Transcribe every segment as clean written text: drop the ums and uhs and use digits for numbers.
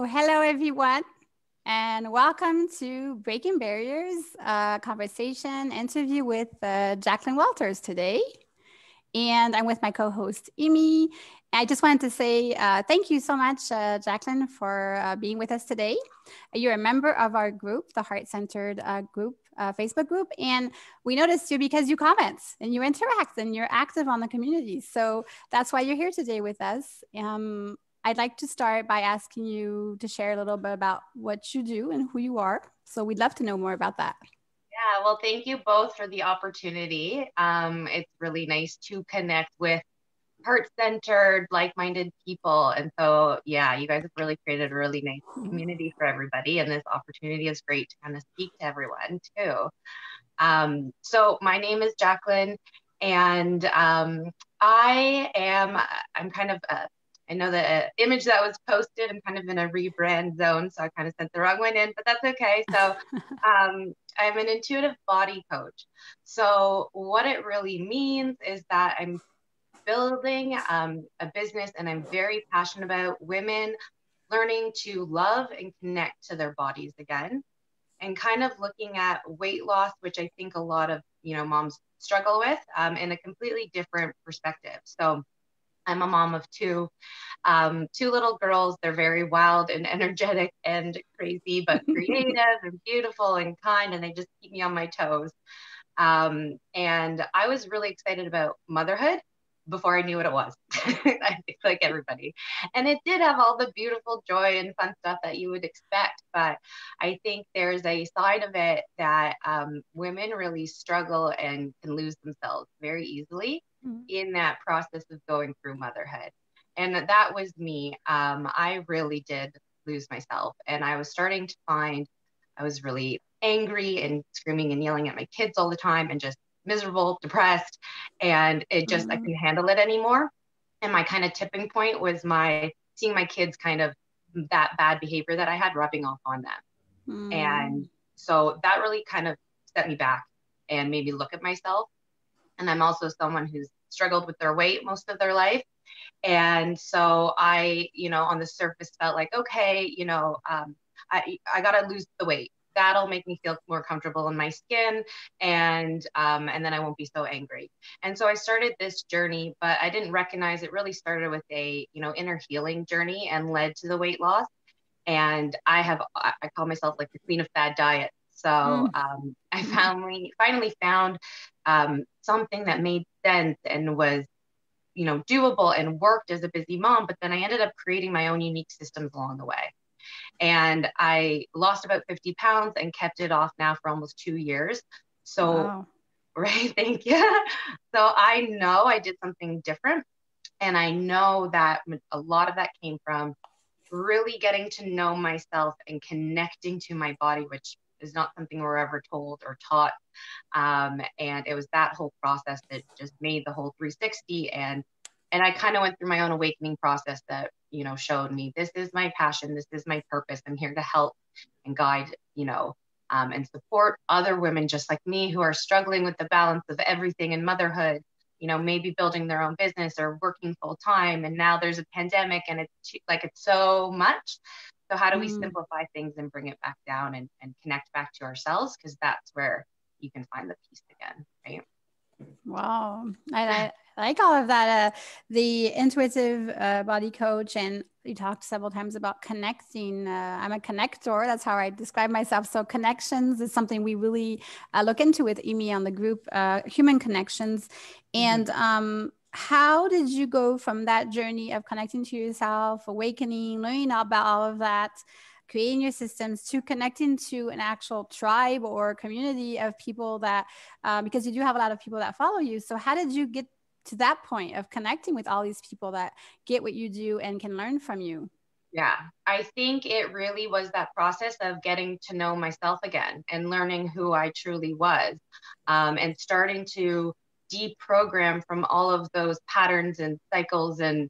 Hello everyone, and welcome to Breaking Barriers, conversation interview with Jacqueline Walters today. And I'm with my co-host, Amy. I just wanted to say thank you so much, Jacqueline, for being with us today. You're a member of our group, the Heart Centered group, Facebook group. And we noticed you because you comment and you interact and you're active on the community. So that's why you're here today with us. I'd like to start by asking you to share a little bit about what you do and who you are. So we'd love to know more about that. Yeah, well, thank you both for the opportunity. It's really nice to connect with heart-centered, like-minded people. And so, yeah, you guys have really created a really nice community for everybody. And this opportunity is great to kind of speak to everyone too. So my name is Jacqueline, and I'm kind of I know the image that was posted, I'm kind of in a rebrand zone, so I kind of sent the wrong one in, but that's okay. So I'm an intuitive body coach. So what it really means is that I'm building a business, and I'm very passionate about women learning to love and connect to their bodies again, and kind of looking at weight loss, which I think a lot of moms struggle with, in a completely different perspective. So I'm a mom of two little girls. They're very wild and energetic and crazy, but creative and beautiful and kind, and they just keep me on my toes. And I was really excited about motherhood before I knew what it was. I think like everybody. And it did have all the beautiful joy and fun stuff that you would expect. But I think there's a side of it that women really struggle and can lose themselves very easily in that process of going through motherhood. And that was me. I really did lose myself. And I was starting to find I was really angry and screaming and yelling at my kids all the time and just miserable, depressed, and it just I couldn't handle it anymore. And my kind of tipping point was seeing my kids kind of that bad behavior that I had rubbing off on them. And so that really kind of set me back and made me look at myself. And I'm also someone who's struggled with their weight most of their life. And so I, on the surface felt like, okay, I got to lose the weight. That'll make me feel more comfortable in my skin, and then I won't be so angry. And so I started this journey, but I didn't recognize it really started with a inner healing journey and led to the weight loss. And I call myself like the queen of fad diet. So I finally found something that made sense and was doable and worked as a busy mom. But then I ended up creating my own unique systems along the way. And I lost about 50 pounds and kept it off now for almost 2 years. So, wow. Right, thank you. So I know I did something different. And I know that a lot of that came from really getting to know myself and connecting to my body, which is not something we're ever told or taught. And it was that whole process that just made the whole 360. And I kind of went through my own awakening process that, showed me this is my passion. This is my purpose. I'm here to help and guide, and support other women just like me who are struggling with the balance of everything in motherhood, maybe building their own business or working full time. And now there's a pandemic and it's so much. So how do we simplify things and bring it back down and connect back to ourselves? Because that's where you can find the peace again, right? Wow. I like all of that. The intuitive body coach, and you talked several times about connecting. I'm a connector. That's how I describe myself. So connections is something we really look into with Amy on the group, human connections. And how did you go from that journey of connecting to yourself, awakening, learning about all of that, creating your systems, to connecting to an actual tribe or community of people that, because you do have a lot of people that follow you. So how did you get to that point of connecting with all these people that get what you do and can learn from you? Yeah, I think it really was that process of getting to know myself again and learning who I truly was, and starting to deprogram from all of those patterns and cycles and,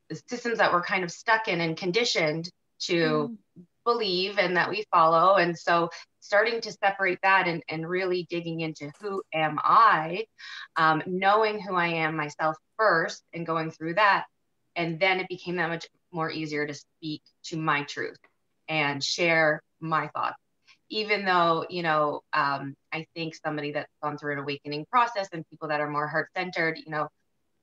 the systems that we're kind of stuck in and conditioned to believe and that we follow. And so starting to separate that and really digging into who am I, knowing who I am myself first and going through that. And then it became that much more easier to speak to my truth and share my thoughts. Even though, I think somebody that's gone through an awakening process and people that are more heart-centered,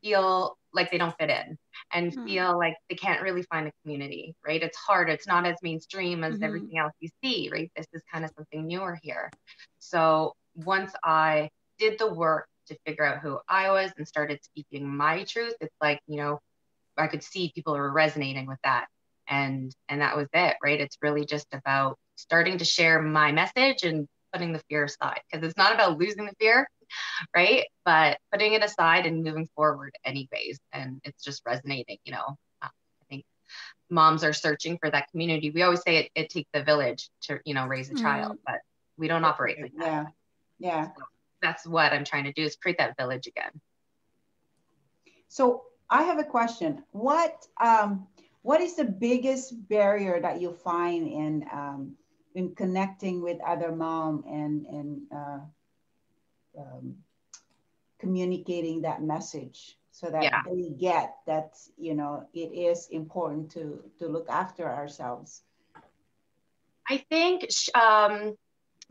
feel like they don't fit in and feel like they can't really find a community, right? It's hard. It's not as mainstream as everything else you see, right? This is kind of something newer here. So once I did the work to figure out who I was and started speaking my truth, it's like, I could see people were resonating with that. And that was it, right? It's really just about starting to share my message and putting the fear aside, because it's not about losing the fear, right? But putting it aside and moving forward anyways. And it's just resonating, I think moms are searching for that community. We always say it takes a village to, raise a child, but we don't operate like that. Yeah. So that's what I'm trying to do, is create that village again. So I have a question. What is the biggest barrier that you find in connecting with other mom and communicating that message so that they get that, it is important to look after ourselves? I think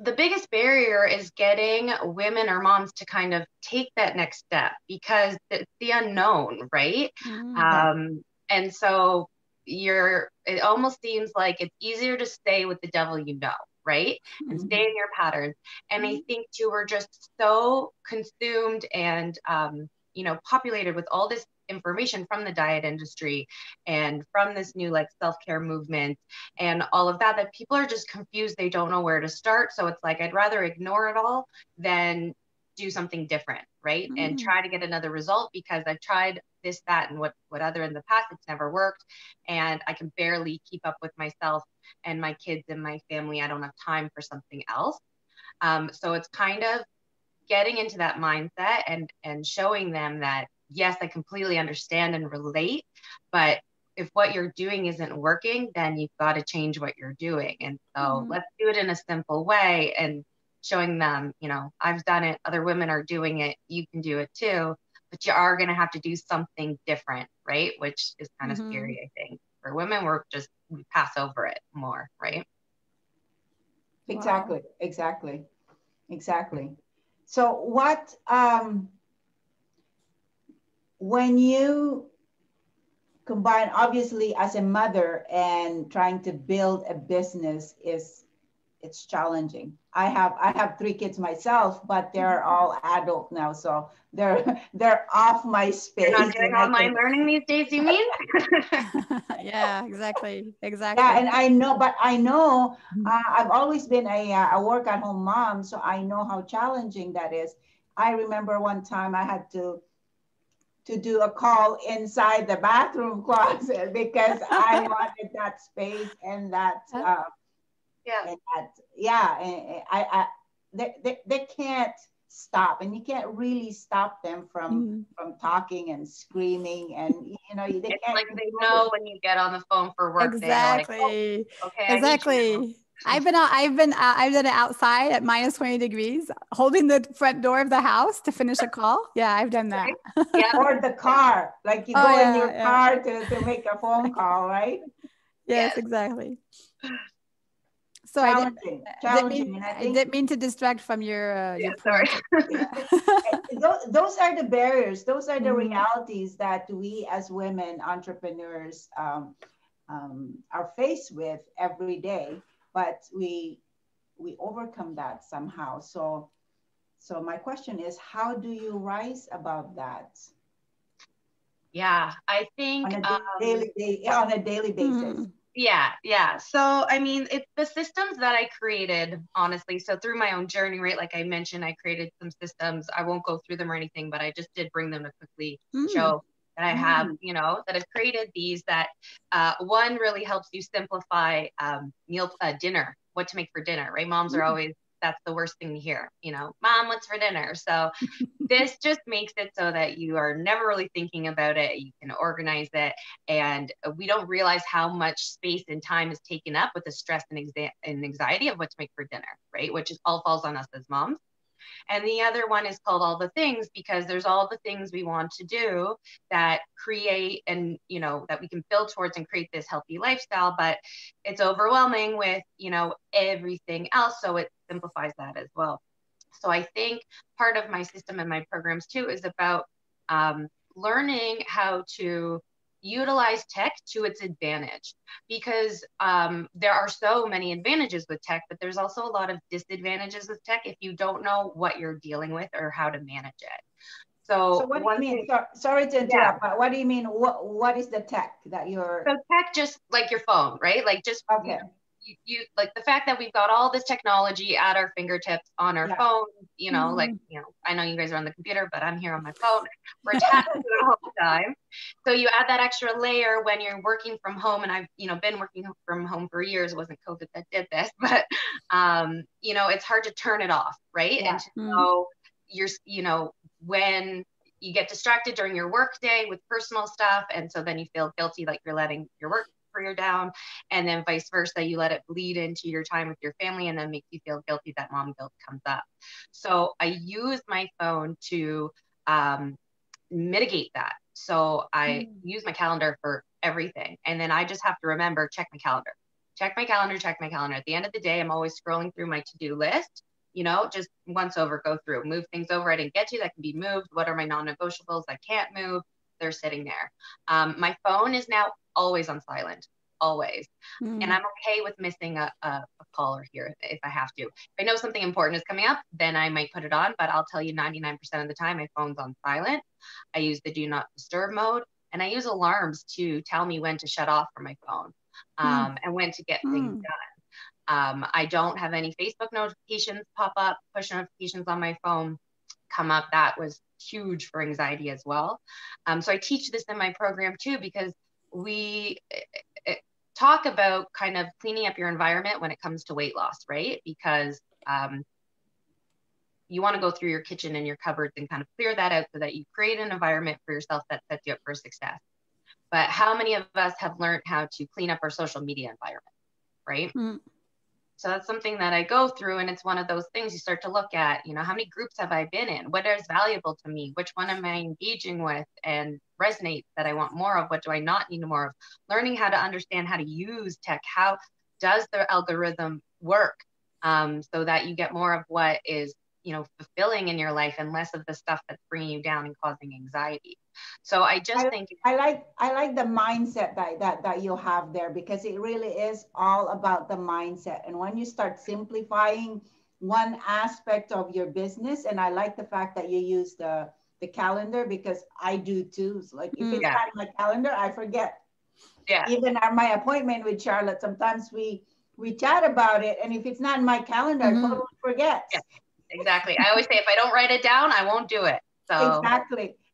the biggest barrier is getting women or moms to kind of take that next step, because it's the unknown, right? And so it almost seems like it's easier to stay with the devil, right? And stay in your patterns. And I think too, we're just so consumed and, populated with all this information from the diet industry and from this new self-care movement and all of that people are just confused. They don't know where to start. So it's like, I'd rather ignore it all than do something different, right? And try to get another result, because I've tried this, that, and what other in the past, it's never worked. And I can barely keep up with myself and my kids and my family. I don't have time for something else. So it's kind of getting into that mindset and showing them that, yes, I completely understand and relate, but if what you're doing isn't working, then you've got to change what you're doing. And so let's do it in a simple way, and showing them, I've done it, other women are doing it, you can do it too, but you are going to have to do something different, right? Which is kind of scary, I think. For women, we pass over it more, right? Exactly. So what, when you combine, obviously as a mother and trying to build a business, it's challenging. I have 3 kids myself, but they're all adult now, so they're off my space. You're not doing online learning these days, you mean? Yeah, exactly. Yeah, and I know, I've always been a work at home mom, so I know how challenging that is. I remember one time I had to do a call inside the bathroom closet because I wanted that space and that. They can't stop, and you can't really stop them from talking and screaming, and they it's can't. Like they know when you get on the phone for work. Exactly. Like, oh, okay. Exactly. I've done it outside at -20 degrees, holding the front door of the house to finish a call. Yeah, I've done that. Yeah. Or the car, like you go in your car to make a phone call, right? Yes, exactly. So challenging. I didn't mean to distract from your sorry. Those are the barriers. Those are the realities that we as women entrepreneurs are faced with every day. But we overcome that somehow. So my question is, how do you rise above that? Yeah, I think on a daily basis. Yeah. So, I mean, it's the systems that I created, honestly. So through my own journey, right? Like I mentioned, I created some systems. I won't go through them or anything, but I just did bring them to quickly show that I have, that I've created these that one really helps you simplify dinner, what to make for dinner, right? Moms are always, that's the worst thing to hear, Mom, what's for dinner? So this just makes it so that you are never really thinking about it. You can organize it. And we don't realize how much space and time is taken up with the stress and anxiety of what to make for dinner, right? Which all falls on us as moms. And the other one is called all the things, because there's all the things we want to do that create and, you know, that we can build towards and create this healthy lifestyle, but it's overwhelming with, you know, everything else. So it simplifies that as well. So I think part of my system and my programs too is about learning how to utilize tech to its advantage, because there are so many advantages with tech, but there's also a lot of disadvantages with tech if you don't know what you're dealing with or how to manage it. So what do you mean? Sorry to interrupt, but what do you mean? What is the tech that you're? So tech, just like your phone, right? Like just okay. You like the fact that we've got all this technology at our fingertips on our phone, you know, like, you know, I know you guys are on the computer, but I'm here on my phone. We're attached to it all the time. So you add that extra layer when you're working from home. And I've, you know, been working from home for years. It wasn't COVID that did this, but, you know, it's hard to turn it off, right? Yeah. And to know you're, you know, when you get distracted during your work day with personal stuff. And so then you feel guilty, like you're letting your work career down, and then vice versa, you let it bleed into your time with your family and then makes you feel guilty. That mom guilt comes up. So I use my phone to mitigate that. So I use my calendar for everything, and then I just have to remember, check my calendar. At the end of the day, I'm always scrolling through my to-do list, you know, just once over, go through, move things over I didn't get to that can be moved. What are my non-negotiables I can't move? They're sitting there. My phone is now always on silent, always. And I'm okay with missing a caller here if I have to. If I know something important is coming up, then I might put it on, but I'll tell you 99% of the time, my phone's on silent. I use the do not disturb mode, and I use alarms to tell me when to shut off from my phone and when to get things done. I don't have any Facebook notifications pop up, push notifications on my phone come up. That was huge for anxiety as well. So I teach this in my program too, because we talk about kind of cleaning up your environment when it comes to weight loss, right? Because you want to go through your kitchen and your cupboards and kind of clear that out so that you create an environment for yourself that sets you up for success. But how many of us have learned how to clean up our social media environment, right? So that's something that I go through, and it's one of those things you start to look at, you know, how many groups have I been in? What is valuable to me? Which one am I engaging with and resonates that I want more of? What do I not need more of? Learning how to understand how to use tech. How does the algorithm work so that you get more of what is, you know, fulfilling in your life and less of the stuff that's bringing you down and causing anxiety. So I think I like the mindset that you have there, because it really is all about the mindset. And when you start simplifying one aspect of your business, and I like the fact that you use the calendar, because I do too. So like if it's not in my calendar, I forget. Even at my appointment with Charlotte, sometimes we chat about it, and if it's not in my calendar, I totally forget. Exactly. I always say, if I don't write it down, I won't do it. So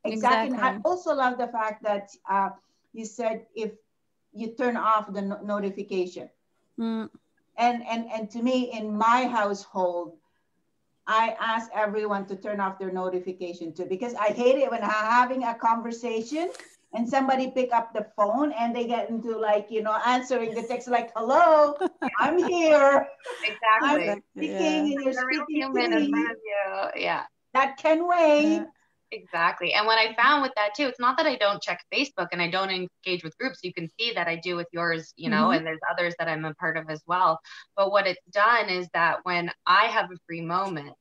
Exactly. And I also love the fact that you said if you turn off the notification. And to me, in my household, I ask everyone to turn off their notification too, because I hate it when I'm having a conversation and somebody pick up the phone and they get into, like, you know, answering the text like, hello, I'm here. Exactly. I'm speaking, and you're speaking to me. Yeah. That can wait. Exactly. And what I found with that too, it's not that I don't check Facebook and I don't engage with groups. You can see that I do with yours, you know, and there's others that I'm a part of as well. But what it's done is that when I have a free moment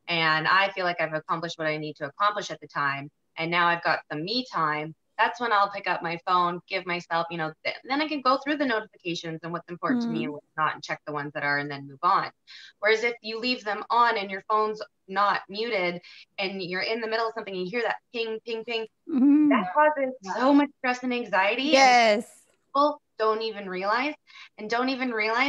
and I feel like I've accomplished what I need to accomplish at the time, and now I've got some me time, that's when I'll pick up my phone, give myself, you know, then I can go through the notifications and what's important to me and what's not, and check the ones that are, and then move on. Whereas if you leave them on and your phone's not muted and you're in the middle of something and you hear that ping, ping, ping, that causes so much stress and anxiety. Yes. And people don't even realize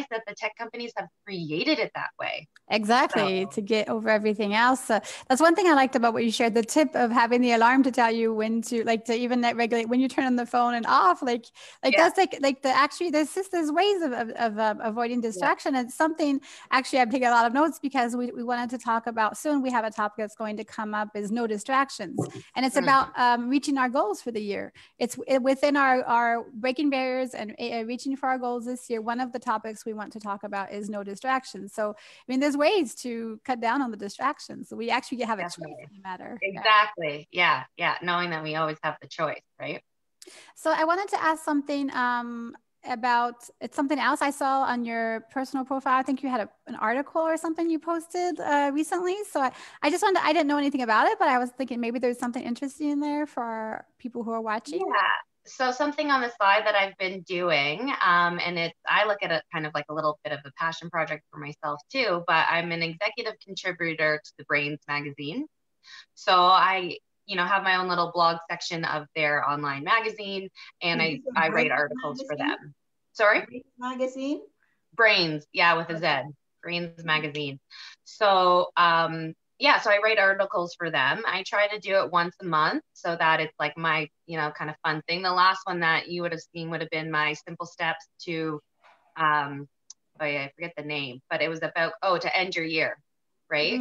that the tech companies have created it that way. Exactly. To get over everything else. That's one thing I liked about what you shared, the tip of having the alarm to tell you when to, like, to even regulate when you turn on the phone and off, that's like there's ways of avoiding distraction. And something, actually, I'm taking a lot of notes because we wanted to talk about, soon we have a topic that's going to come up, is no distractions. And it's about reaching our goals for the year. It's within our breaking barriers and reaching for our goals this year, one of the topics we want to talk about is no distractions. So, I mean, there's ways to cut down on the distractions. So we actually have a choice in the matter. Exactly. Yeah. Knowing that we always have the choice, right? So I wanted to ask something about, it's something else I saw on your personal profile. I think you had an article or something you posted recently. So I just wanted I didn't know anything about it, but I was thinking maybe there's something interesting in there for people who are watching. Yeah. So something on the side that I've been doing, and I look at it kind of like a little bit of a passion project for myself too, but I'm an executive contributor to the Brains magazine. So I, have my own little blog section of their online magazine, and I write articles for them. Sorry? Brains magazine? Brains, yeah, with a Z. Brains magazine. So, so I write articles for them. I try to do it once a month so that it's like my, kind of fun thing. The last one that you would have seen would have been my simple steps to, I forget the name, but it was about, to end your year, right?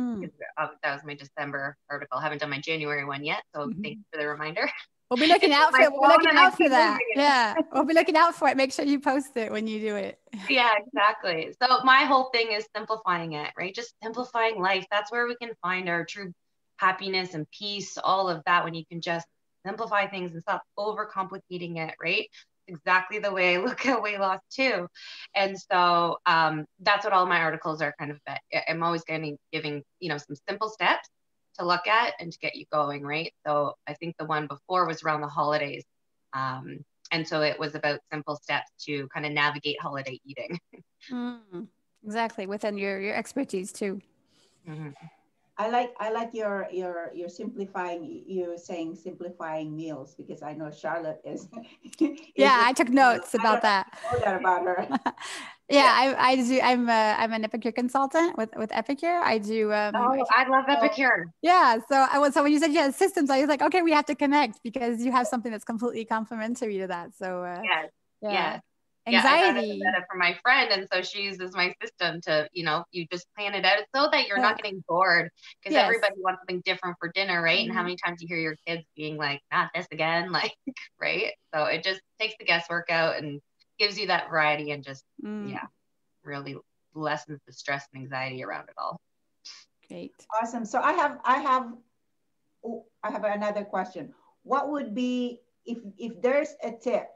That was my December article. I haven't done my January one yet. So thanks for the reminder. We'll be looking out for it. We'll be looking out for that. Yeah. We'll be looking out for it. Make sure you post it when you do it. Yeah, exactly. So my whole thing is simplifying it, right? Just simplifying life. That's where we can find our true happiness and peace, all of that, when you can just simplify things and stop overcomplicating it, right? Exactly the way I look at weight loss too. And so that's what all my articles are kind of about. I'm always giving, some simple steps to look at and to get you going, right? So I think the one before was around the holidays. And so it was about simple steps to kind of navigate holiday eating. Exactly. Within your expertise too. Mm-hmm. I like your simplifying. You're saying simplifying meals, because I know Charlotte is. Yeah, I took notes about that. I know that about her. Yeah, I do. I'm an Epicure consultant with Epicure. I do. I love Epicure. Yeah. So when you said you had systems, I was like, okay, we have to connect because you have something that's completely complementary to that. So yes. Anxiety. I got it from my friend, and so she uses my system to, you just plan it out so that you're not getting bored, because everybody wants something different for dinner, right? And how many times you hear your kids being like, "Not this again," like, right? So it just takes the guesswork out and gives you that variety, and just really lessens the stress and anxiety around it all. Great, awesome. So I have another question. What would be, if there's a tip?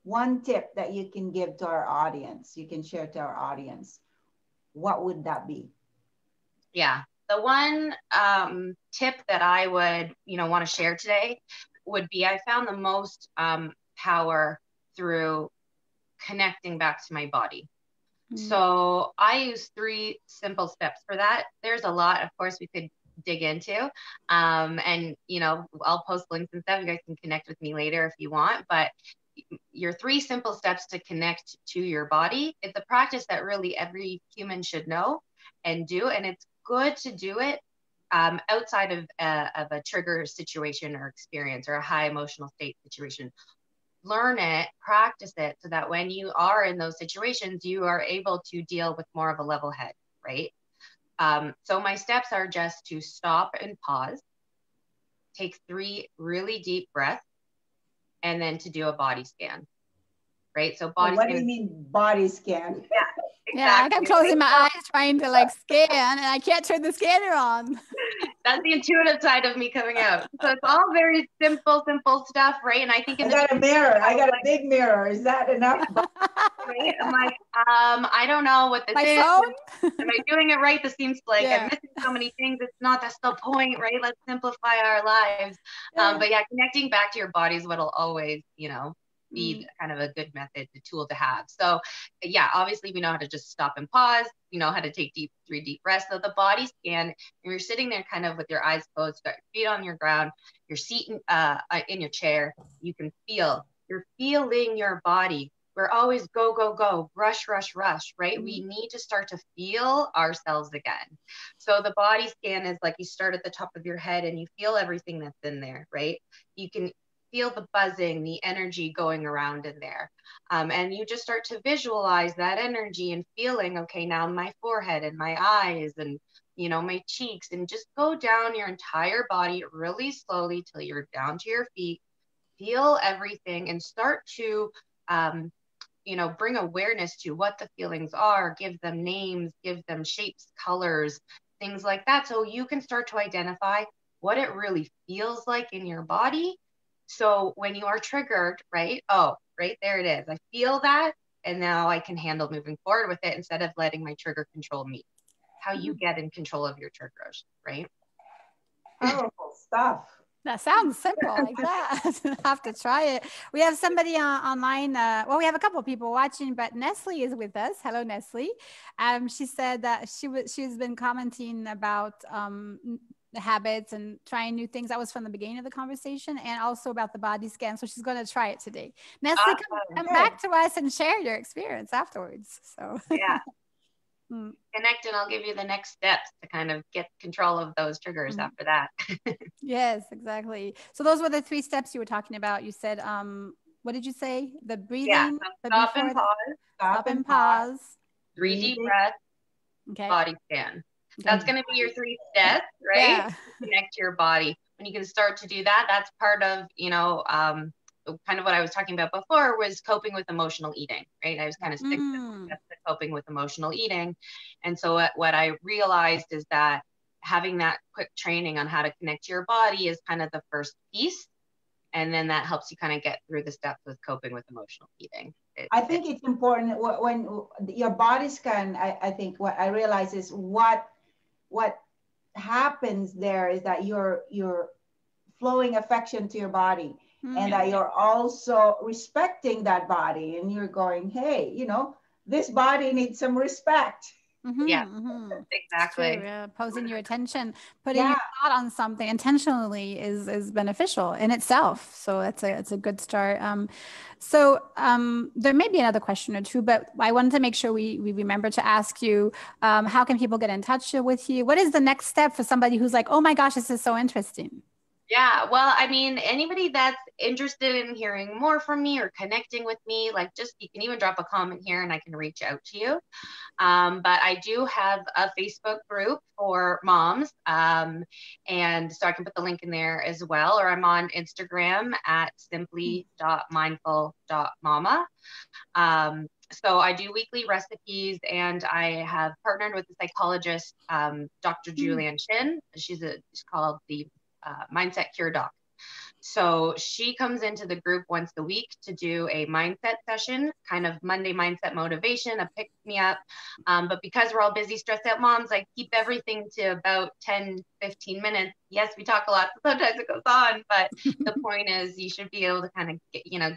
One tip that you can give to our audience, you can share to our audience, what would that be? Yeah, the one tip that I would, want to share today would be, I found the most power through connecting back to my body. So I use 3 simple steps for that. There's a lot, of course, we could dig into. And, I'll post links and stuff. You guys can connect with me later if you want. But your 3 simple steps to connect to your body, it's a practice that really every human should know and do. And it's good to do it outside of a trigger situation or experience or a high emotional state situation. Learn it, practice it, so that when you are in those situations, you are able to deal with more of a level head, right? So my steps are just to stop and pause, take 3 really deep breaths, and then to do a body scan, right? So body what scan. do you mean body scan? Yeah, exactly. Yeah, I'm closing my eyes trying to scan, and I can't turn the scanner on. That's the intuitive side of me coming out. So it's all very simple stuff, right? And I think I got a mirror. I got a big mirror. Is that enough? Right? I'm like, I don't know what this is. Phone? Am I doing it right? This seems like I'm missing so many things. It's not, that's the point, right? Let's simplify our lives. But connecting back to your body is what'll always, be kind of a good method, the tool to have. So obviously we know how to just stop and pause, how to take 3 deep breaths. So the body scan, you're sitting there kind of with your eyes closed, got your feet on your ground, your seat in your chair, you're feeling your body. We're always go, rush, right? We need to start to feel ourselves again. So the body scan is like you start at the top of your head and you feel everything that's in there, right? You can feel the buzzing, the energy going around in there. And you just start to visualize that energy and feeling, okay, now my forehead and my eyes and, my cheeks, and just go down your entire body really slowly till you're down to your feet. Feel everything and start to bring awareness to what the feelings are, give them names, give them shapes, colors, things like that. So you can start to identify what it really feels like in your body. So when you are triggered, right? Oh, right there it is. I feel that. And now I can handle moving forward with it instead of letting my trigger control me. How you get in control of your triggers, right? Powerful stuff. That sounds simple like that. I have to try it. We have somebody online. Well, we have a couple of people watching, but Nestle is with us. Hello, Nestle. She said that she's been commenting about the habits and trying new things. That was from the beginning of the conversation, and also about the body scan. So she's going to try it today. Nestle, Awesome. come back to us and share your experience afterwards. So yeah. Connect, and I'll give you the next steps to kind of get control of those triggers after that. Yes, exactly. So those were the 3 steps you were talking about. You said, what did you say? The breathing. Yeah. So stop and pause. Stop and pause. 3 deep breaths. Okay. Body scan. That's going to be your 3 steps, right? Yeah. Connect to your body. When you can start to do that, that's part of, kind of what I was talking about before was coping with emotional eating, right? I was kind of sick of coping with emotional eating. And so what I realized is that having that quick training on how to connect to your body is kind of the first piece. And then that helps you kind of get through the steps with coping with emotional eating. I think it's important when your body scan, I think what I realize is what happens there is that you're flowing affection to your body. And that you're also respecting that body, and you're going, hey, this body needs some respect. Yeah, exactly. Yeah. Posing your attention, putting your thought on something intentionally is beneficial in itself. So it's a good start. So there may be another question or two, but I wanted to make sure we remember to ask you, how can people get in touch with you? What is the next step for somebody who's like, oh my gosh, this is so interesting? Yeah, well, I mean, anybody that's interested in hearing more from me or connecting with me, you can even drop a comment here and I can reach out to you. But I do have a Facebook group for moms. And so I can put the link in there as well, or I'm on Instagram at simply.mindful.mama. So I do weekly recipes, and I have partnered with the psychologist, Dr. Julianne Shin. She's called the Mindset Cure Doc. So she comes into the group once a week to do a mindset session, kind of Monday mindset motivation, a pick me up. But because we're all busy, stressed out moms, I keep everything to about 10, 15 minutes. Yes, we talk a lot, so sometimes it goes on, but the point is you should be able to kind of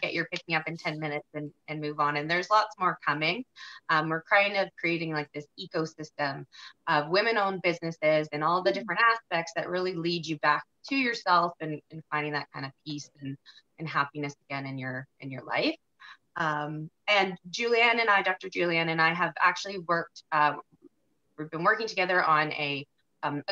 get your pick me up in 10 minutes and move on. And there's lots more coming. We're kind of creating like this ecosystem of women-owned businesses and all the different aspects that really lead you back to yourself and finding that kind of peace and happiness again in your life. And Julianne and I, Dr. Julianne and I have actually we've been working together on a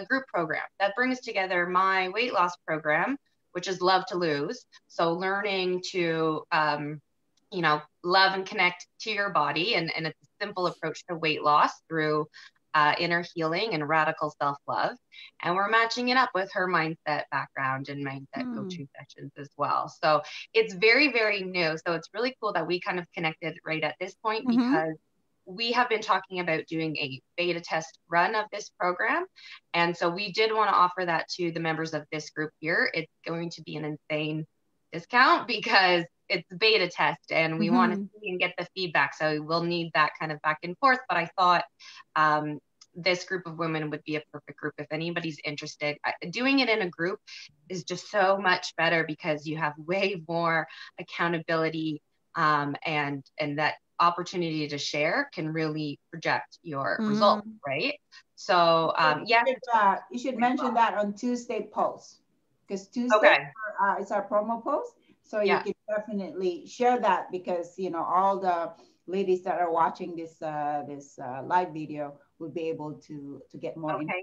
group program that brings together my weight loss program, which is Love to Lose. So learning to, love and connect to your body. And it's a simple approach to weight loss through inner healing and radical self-love. And we're matching it up with her mindset background and mindset coaching sessions as well. So it's very, very new. So it's really cool that we kind of connected right at this point, because we have been talking about doing a beta test run of this program. And so we did want to offer that to the members of this group here. It's going to be an insane discount because it's a beta test and we want to see and get the feedback. So we'll need that kind of back and forth. But I thought this group of women would be a perfect group if anybody's interested. Doing it in a group is just so much better because you have way more accountability and that opportunity to share can really project your results, right? So you should mention that on Tuesday post, because Tuesday is our promo post. So you can definitely share that, because all the ladies that are watching this live video will be able to get more info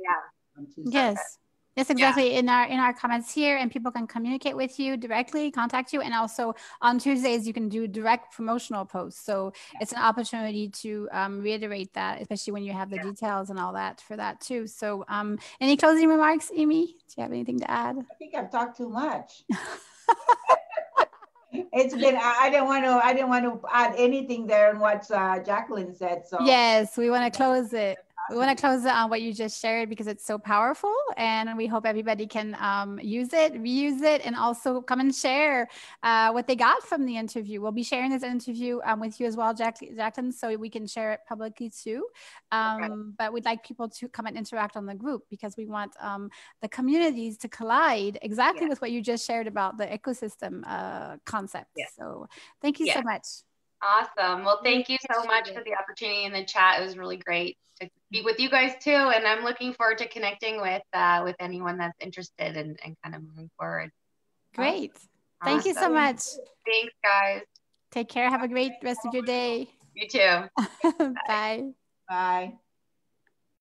on Tuesday. Yes, exactly. In our comments here, and people can communicate with you directly, contact you, and also on Tuesdays you can do direct promotional posts. So it's an opportunity to reiterate that, especially when you have the details and all that for that too. So any closing remarks, Amy? Do you have anything to add? I think I've talked too much. It's been, I didn't want to add anything there on what Jacqueline said. So Yes, we want to close it. We want to awesome. close it on what you just shared because it's so powerful, and we hope everybody can use it, reuse it, and also come and share what they got from the interview. We'll be sharing this interview with you as well, Jacqueline, so we can share it publicly too. Okay. But we'd like people to come and interact on the group because we want the communities to collide exactly Yeah. with what you just shared about the ecosystem concept. Yeah. So thank you Yeah. so much. Awesome. Well, Really thank you so appreciate much for it. the opportunity in the chat. It was really great to be with you guys too. And I'm looking forward to connecting with anyone that's interested and kind of moving forward. Awesome. Great. Thank you Awesome. so much. Thanks, guys. Take care. Have a great rest of your day. You too. Bye. Bye.